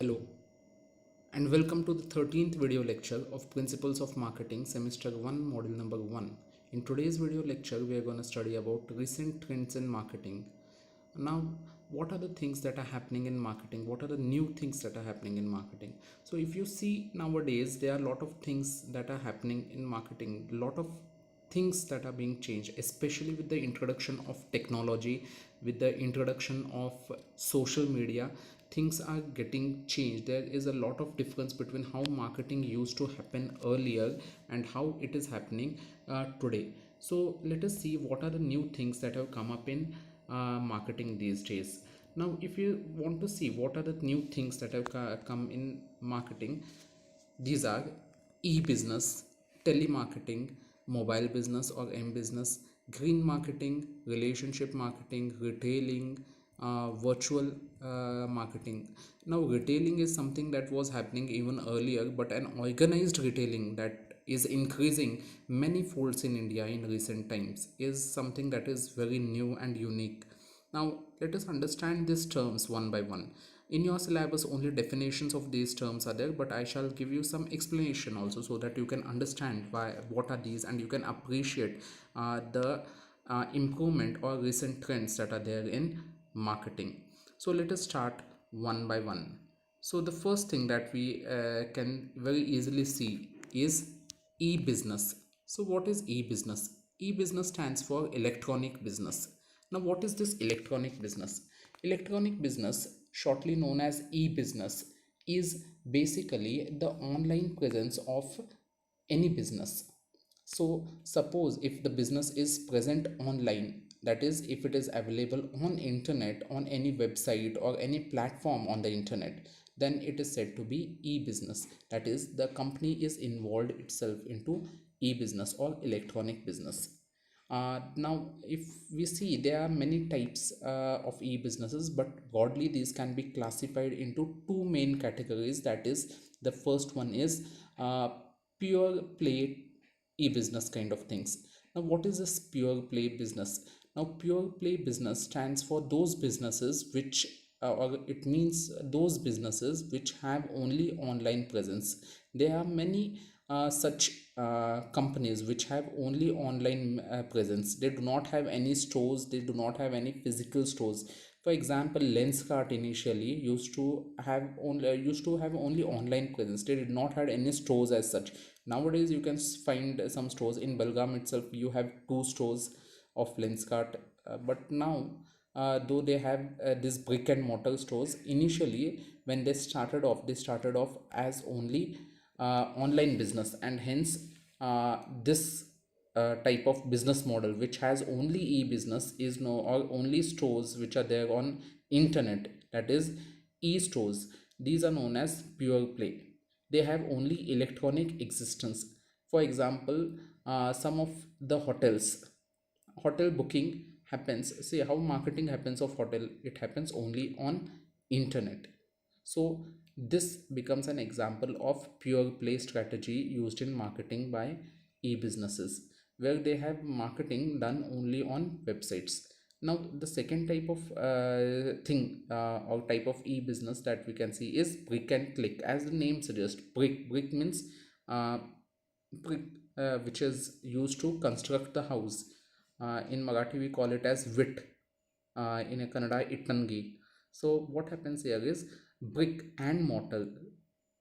Hello and welcome to the 13th video lecture of Principles of Marketing Semester 1 Module number 1. In today's video lecture we are going to study about recent trends in marketing. Now what are the things that are happening in marketing? What are the new things that are happening in marketing? So if you see nowadays there are a lot of things that are happening in marketing, a lot of things that are being changed, especially with the introduction of technology, with the introduction of social media. Things are getting changed. There is a lot of difference between how marketing used to happen earlier and how it is happening today. So let us see what are the new things that have come up in marketing these days. Now if you want to see what are the new things that have come in marketing, these are e-business, telemarketing, mobile business or m-business, green marketing, relationship marketing, retailing, virtual marketing. Now retailing is something that was happening even earlier, but an organized retailing that is increasing many folds in India in recent times is something that is very new and unique. Now let us understand these terms one by one. In your syllabus only definitions of these terms are there, but I shall give you some explanation also so that you can understand why what are these and you can appreciate the improvement or recent trends that are there in marketing. So let us start one by one. So the first thing that we can very easily see is e-business. So what is e-business? E-business stands for electronic business. Now what is this electronic business? Electronic business, shortly known as e-business, is basically the online presence of any business. So suppose if the business is present online, that is if it is available on internet, on any website or any platform on the internet, then it is said to be e-business. That is, the company is involved itself into e-business or electronic business. Now if we see, there are many types of e-businesses, but broadly these can be classified into two main categories. That is, the first one is pure play e-business kind of things. Now what is this pure play business? Now pure play business stands for those businesses which or it means those businesses which have only online presence. There are many such companies which have only online presence. They do not have any stores, they do not have any physical stores. For example, Lenskart initially used to have only online presence. They did not have any stores as such. Nowadays you can find some stores in Belgaum itself. You have two stores of Lenskart, but now though they have this brick and mortar stores, initially when they started off as only online business, and hence this type of business model which has only e-business is no, or only stores which are there on internet, that is e-stores. These are known as pure play. They have only electronic existence. For example, some of the hotel booking happens. See how marketing happens of hotel, it happens only on internet. So this becomes an example of pure play strategy used in marketing by e-businesses, where they have marketing done only on websites. Now the second type of thing or type of e-business that we can see is brick and click. As the name suggests, brick means uh, brick, which is used to construct the house. In Marathi we call it as vit, in a Kannada ittangi. So what happens here is brick and mortar.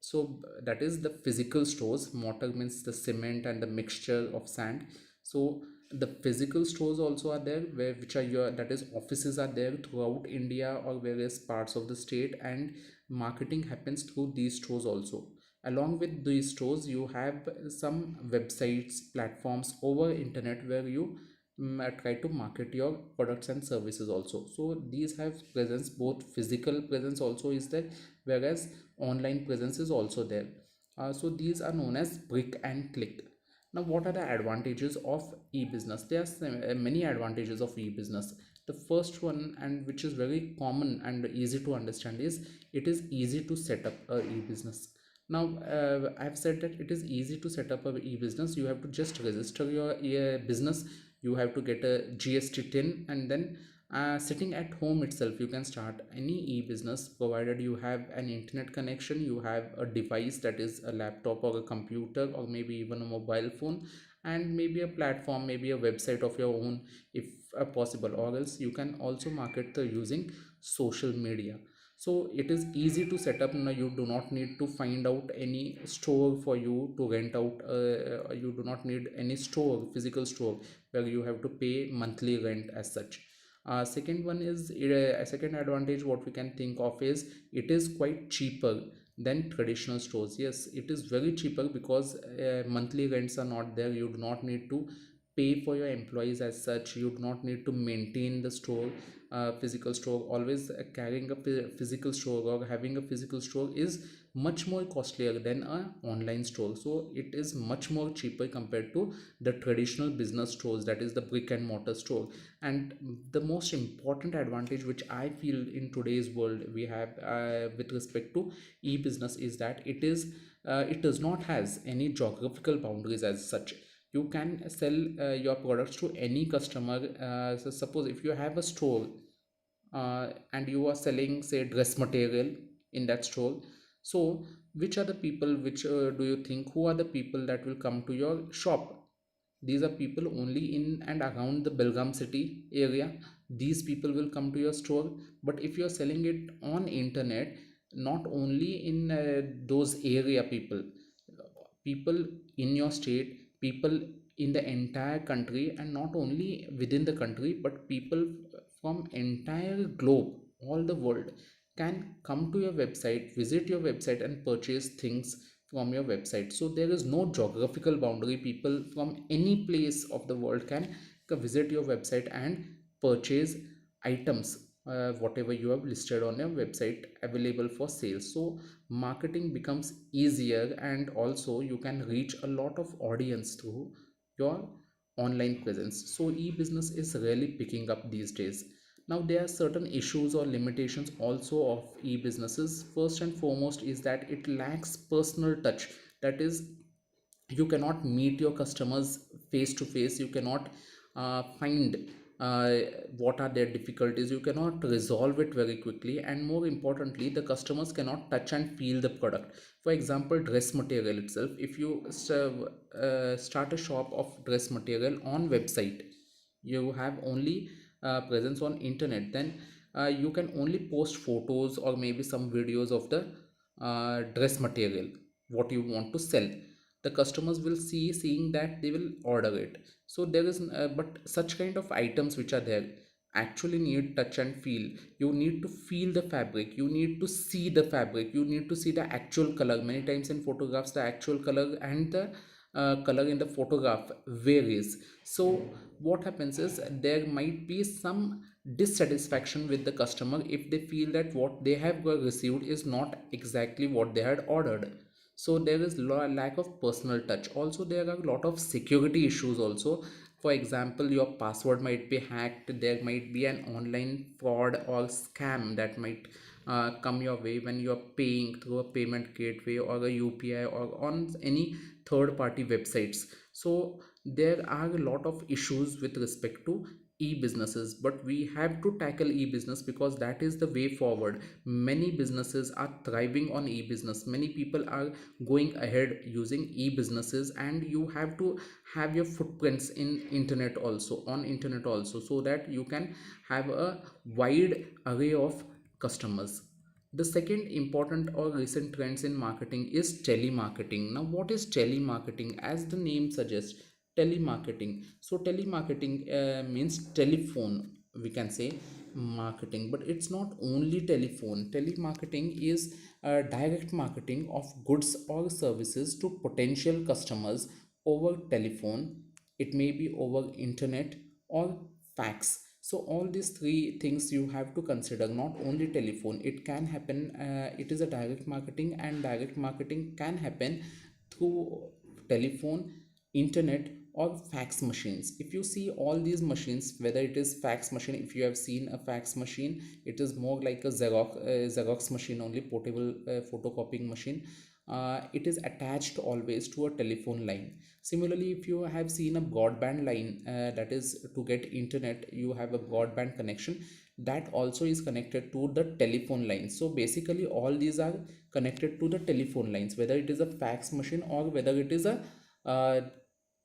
So that is the physical stores. Mortar means the cement and the mixture of sand. So the physical stores also are there, where which are your, that is offices are there throughout India or various parts of the state, and marketing happens through these stores also. Along with these stores you have some websites, platforms over internet where you try to market your products and services also. So these have presence, both physical presence also is there, whereas online presence is also there. So these are known as brick and click. Now what are the advantages of e-business? There are many advantages of e-business. The first one, and which is very common and easy to understand, is it is easy to set up a e-business. Now I've said that it is easy to set up a e-business. You have to just register your business. You have to get a GST tin, and then Sitting at home itself, you can start any e-business provided you have an internet connection, you have a device, that is a laptop or a computer or maybe even a mobile phone, and maybe a platform, maybe a website of your own if possible, or else you can also market using social media. So it is easy to set up. Now you do not need to find out any store for you to rent out. You do not need any store, physical store, where you have to pay monthly rent as such. Second one is a second advantage what we can think of is it is quite cheaper than traditional stores. Yes, it is very cheaper because monthly rents are not there. You do not need to pay for your employees as such. You do not need to maintain the store, physical store. Always carrying a physical store or having a physical store is much more costlier than a online store. So it is much more cheaper compared to the traditional business stores, that is the brick and mortar store. And the most important advantage which I feel in today's world we have with respect to e-business is that it does not has any geographical boundaries as such. You can sell your products to any customer. So suppose if you have a store and you are selling say dress material in that store, so which are the people, which do you think, who are the people that will come to your shop? These are people only in and around the Belgaum city area. These people will come to your store. But if you're selling it on internet, not only in those area people, people in your state, people in the entire country, and not only within the country but people from entire globe, all the world, can come to your website, visit your website and purchase things from your website. So there is no geographical boundary. People from any place of the world can visit your website and purchase items, whatever you have listed on your website available for sale. So marketing becomes easier, and also you can reach a lot of audience through your online presence. So e-business is really picking up these days. Now there are certain issues or limitations also of e-businesses. First and foremost is that it lacks personal touch. That is, you cannot meet your customers face to face. You cannot find uh, what are their difficulties. You cannot resolve it very quickly, and more importantly the customers cannot touch and feel the product. For example, dress material itself, if you start a shop of dress material on website, you have only presence on internet, then you can only post photos or maybe some videos of the dress material what you want to sell. The customers will seeing that they will order it. So there is but such kind of items which are there actually need touch and feel. You need to feel the fabric, you need to see the fabric, you need to see the actual color. Many times in photographs the actual color and the color in the photograph varies. So what happens is there might be some dissatisfaction with the customer if they feel that what they have received is not exactly what they had ordered. So there is lack of personal touch. Also there are a lot of security issues also. For example, your password might be hacked, there might be an online fraud or scam that might come your way when you are paying through a payment gateway or a UPI or on any third party websites. So there are a lot of issues with respect to e-businesses, but we have to tackle e-business because that is the way forward. Many businesses are thriving on e-business. Many people are going ahead using e-businesses, and you have to have your footprints in internet also, on internet also, so that you can have a wide array of customers. The second important or recent trends in marketing is telemarketing. Now what is telemarketing? As the name suggests, telemarketing. So telemarketing means telephone, we can say, marketing. But it's not only telephone. Telemarketing is direct marketing of goods or services to potential customers over telephone. It may be over internet or fax. So all these three things you have to consider. Not only telephone, it can happen, it is a direct marketing, and direct marketing can happen through telephone, internet or fax machines. If you see all these machines, whether it is fax machine, if you have seen a fax machine, it is more like a xerox machine only, portable photocopying machine. it is attached always to a telephone line. Similarly, if you have seen a broadband line, that is to get internet, you have a broadband connection that also is connected to the telephone line. So basically all these are connected to the telephone lines, whether it is a fax machine or whether it uh,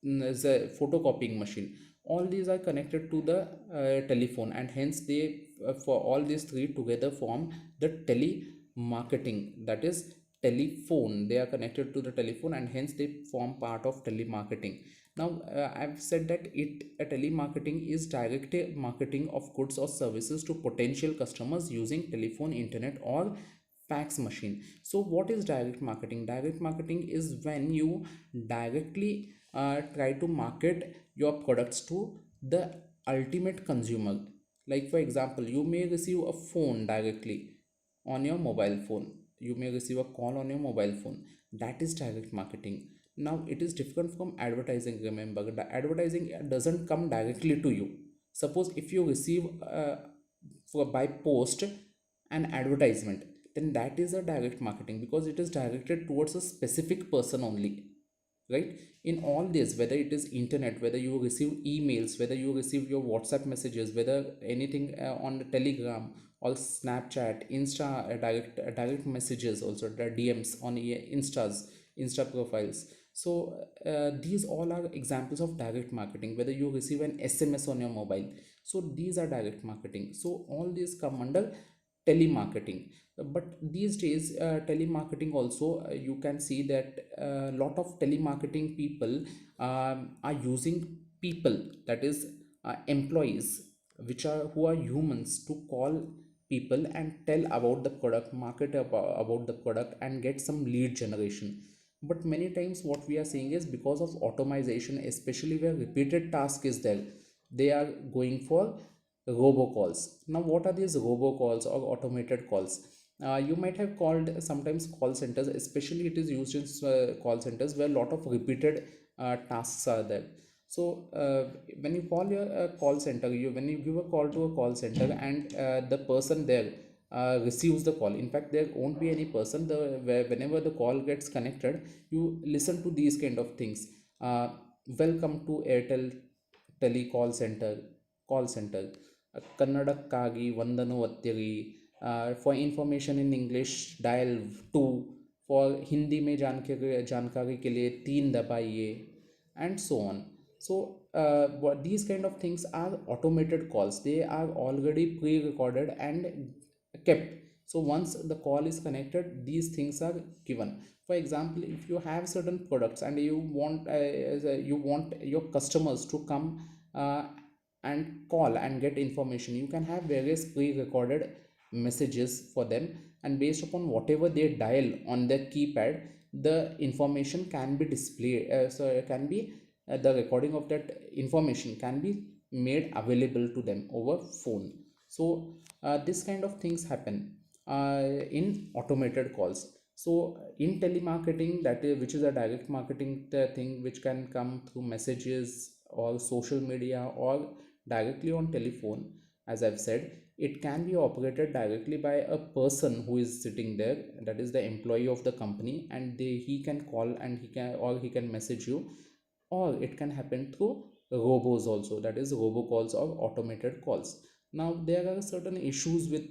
is a photocopying machine. All these are connected to the telephone, and hence they for all these three together form the telemarketing, that is telephone. They are connected to the telephone and hence they form part of telemarketing. Now I've said that telemarketing is direct marketing of goods or services to potential customers using telephone, internet or fax machine. So what is direct marketing? Direct marketing is when you directly try to market your products to the ultimate consumer. Like for example, you may receive a phone directly on your mobile phone. You may receive a call on your mobile phone. That is direct marketing. Now it is different from advertising. Remember, the advertising doesn't come directly to you. Suppose if you receive by post an advertisement, then that is a direct marketing because it is directed towards a specific person only, right? In all this, whether it is internet, whether you receive emails, whether you receive your WhatsApp messages, whether anything on the Telegram or Snapchat, Insta, direct messages, also the DMs on Insta profiles. So these all are examples of direct marketing. Whether you receive an SMS on your mobile, so these are direct marketing. So all these come under telemarketing. But these days telemarketing also, you can see that a lot of telemarketing people are using people, that is employees, which are who are humans, to call people and tell about the product, market about the product and get some lead generation. But many times what we are seeing is, because of automation, especially where repeated task is there, they are going for robocalls. Now what are these robocalls or automated calls? You might have called sometimes call centers, especially it is used in call centers where a lot of repeated tasks are there. So when you call your call center, when you give a call to a call center and the person there receives the call. In fact, there won't be any person. Whenever the call gets connected, you listen to these kind of things. Welcome to Airtel Telecall Center, call center. ಕನ್ನಡಕ್ಕಾಗಿ ವಂದನು ಒತ್ತಿರಿ. For information in English dial 2. For Hindi में जानकारी के लिए 3 दबाइए, and so on. So these kind of things are automated calls. They are already pre-recorded and kept. So once the call is connected, these things are given. For example, if you have certain products and you want your customers to come uh, and call and get information, you can have various pre-recorded messages for them, and based upon whatever they dial on their keypad, the information can be displayed, so it can be the recording of that information can be made available to them over phone. So this kind of things happen in automated calls. So in telemarketing, that is, which is a direct marketing thing, which can come through messages or social media or directly on telephone, as I've said, it can be operated directly by a person who is sitting there, that is the employee of the company, and he can call and he can message you, or it can happen through robos also, that is robocalls or automated calls. Now there are certain issues with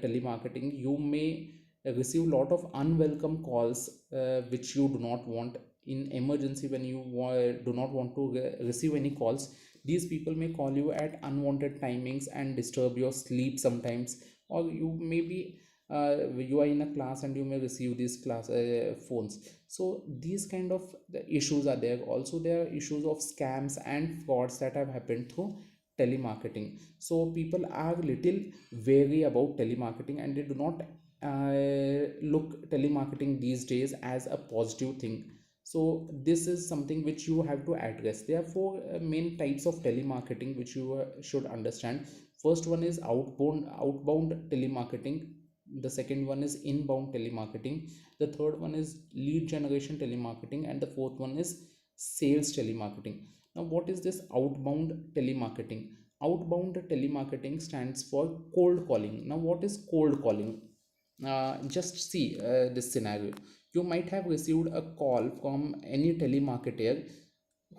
telemarketing. You may receive lot of unwelcome calls which you do not want. In emergency, when you do not want to receive any calls, these people may call you at unwanted timings and disturb your sleep sometimes. Or you may be you are in a class and you may receive these class phones. So these kind of the issues are there. Also there are issues of scams and frauds that have happened through telemarketing. So people are little wary about telemarketing, and they do not look telemarketing these days as a positive thing. So this is something which you have to address. There are four main types of telemarketing which you should understand. First one is outbound telemarketing. The second one is inbound telemarketing. The third one is lead generation telemarketing, and the fourth one is sales telemarketing. Now what is this outbound telemarketing? Outbound telemarketing stands for cold calling. Now what is cold calling? Just see this scenario. You might have received a call from any telemarketer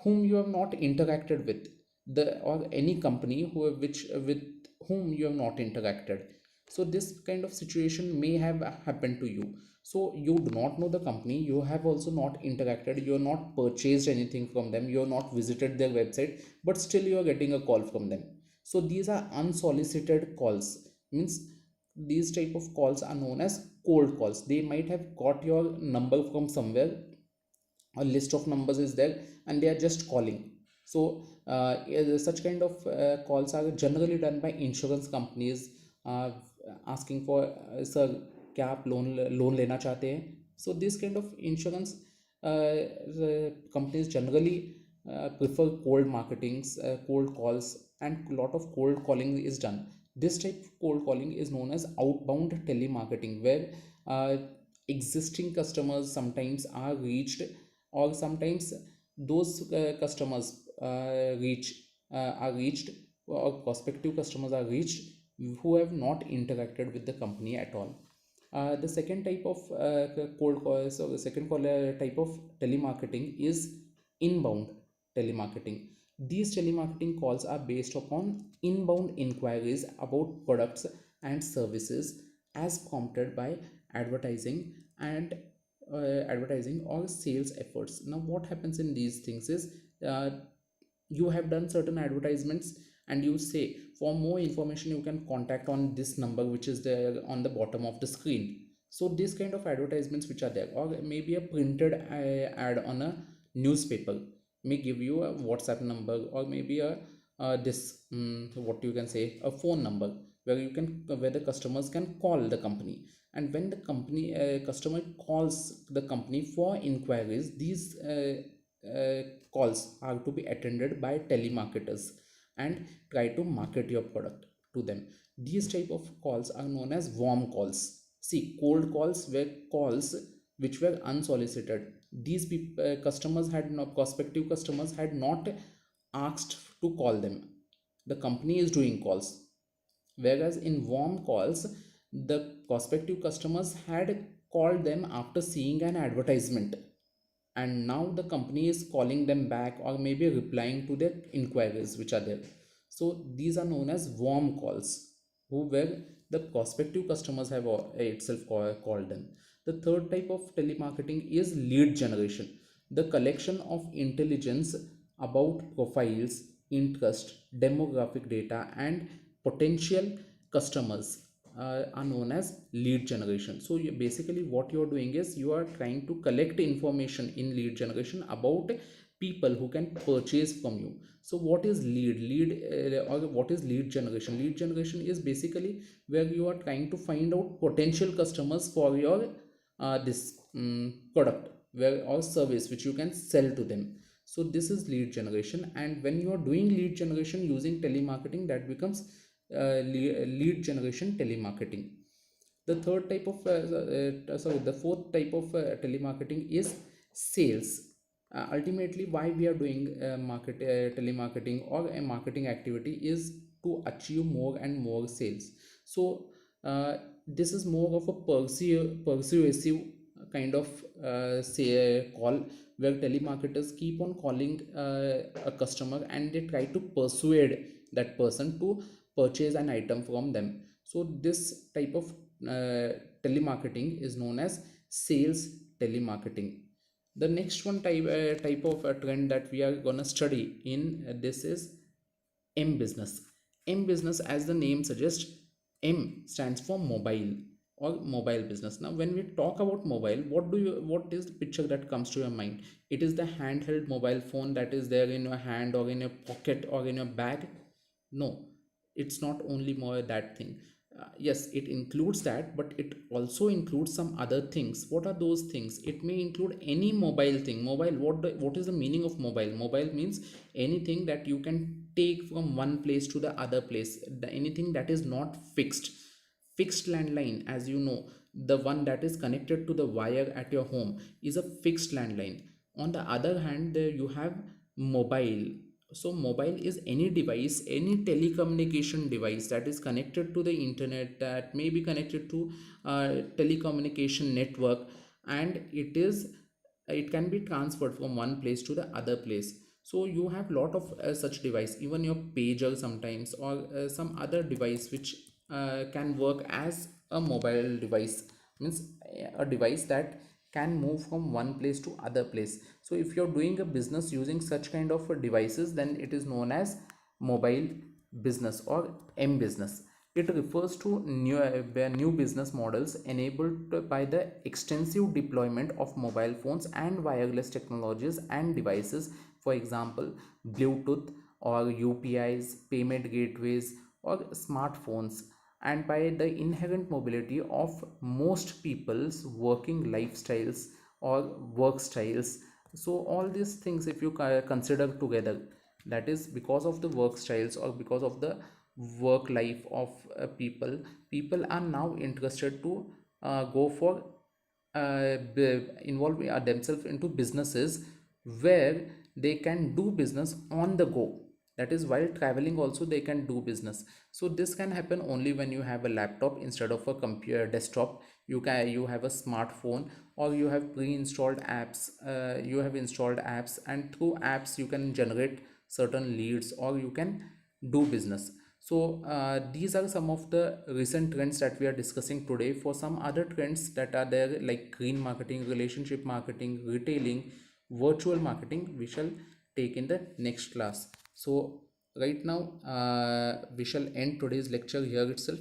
whom you have not interacted with, the or any company which with whom you have not interacted. So this kind of situation may have happened to you. So you do not know the company, you have also not interacted, you have not purchased anything from them, you have not visited their website, but still you are getting a call from them. So these are unsolicited calls, means these type of calls are known as cold calls. They might have got your number from somewhere, a list of numbers is there, and they are just calling. So such kind of calls are generally done by insurance companies, uh, asking for sir क्या आप loan लेना चाहते हैं. So this kind of insurance companies generally prefer cold marketings, cold calls, and lot of cold calling is done. This type of cold calling is known as outbound telemarketing, where uh, existing customers sometimes are reached, or sometimes those customers are reached, or prospective customers are reached who have not interacted with the company at all. The second type of cold call, so the second call, type of telemarketing is inbound telemarketing. These telemarketing calls are based upon inbound inquiries about products and services as prompted by advertising and advertising or sales efforts. Now what happens in these things is, uh, you have done certain advertisements and you say for more information you can contact on this number which is there on the bottom of the screen. So this kind of advertisements which are there, or maybe a printed ad on a newspaper, may give you a WhatsApp number, or maybe a this what you can say, a phone number where you can, where the customers can call the company. And when the company customer calls the company for inquiries, these uh, calls are to be attended by telemarketers and try to market your product to them. These type of calls are known as warm calls. See, cold calls were calls which were unsolicited. These customers had no, prospective customers had not asked to call them. The company is doing calls. Whereas in warm calls, the prospective customers had called them after seeing an advertisement, and now the company is calling them back or maybe replying to their inquiries which are there. So these are known as warm calls, who where the prospective customers have itself called them. The third type of telemarketing is lead generation, the collection of intelligence about profiles, interest, demographic data, and potential customers are known as lead generation. So basically what you are doing is you are trying to collect information in lead generation about people who can purchase from you. So what is or what is lead generation? Lead generation is basically where you are trying to find out potential customers for your this product where or service which you can sell to them. So this is lead generation, and when you are doing lead generation using telemarketing, that becomes lead generation telemarketing. The third type of sorry, the fourth type of telemarketing is sales. Ultimately why we are doing telemarketing or a marketing activity is to achieve more and more sales. So this is more of a persuasive kind of say call, where telemarketers keep on calling a customer and they try to persuade that person to purchase an item from them. So this type of telemarketing is known as sales telemarketing. The next one type of trend that we are gonna study in this is M business. M business, as the name suggests, M stands for mobile or mobile business. Now, when we talk about mobile, what is the picture that comes to your mind? It is the handheld mobile phone that is there in your hand or in your pocket or in your bag. No, it's not only more that thing. Yes, it includes that, but it also includes some other things. What are those things? It may include any mobile thing. Mobile, what is the meaning of mobile? Mobile means anything that you can take from one place to the other place, anything that is not fixed. Fixed landline, as you know, the one that is connected to the wire at your home, is a fixed landline. On the other hand, there you have mobile. So mobile is any device, any telecommunication device that is connected to the internet, that may be connected to telecommunication network, and it can be transferred from one place to the other place. So you have lot of such device, even your pager sometimes, or some other device which can work as a mobile device, means a device that can move from one place to other place. So if you're doing a business using such kind of devices, then it is known as mobile business or m business. It refers to new business models enabled by the extensive deployment of mobile phones and wireless technologies and devices, for example Bluetooth or UPIs, payment gateways, or smartphones, and by the inherent mobility of most people's working lifestyles or work styles. So all these things, if you consider together, that is because of the work styles or because of the work life of people are now interested to go for involve themselves into businesses where they can do business on the go. That is, while traveling also they can do business. So this can happen only when you have a laptop instead of a computer desktop. You have a smartphone, or you have pre-installed apps. You have installed apps, and through apps you can generate certain leads, or you can do business. So these are some of the recent trends that we are discussing today. For some other trends that are there, like green marketing, relationship marketing, retailing, virtual marketing, we shall take in the next class. So right now we shall end today's lecture here itself.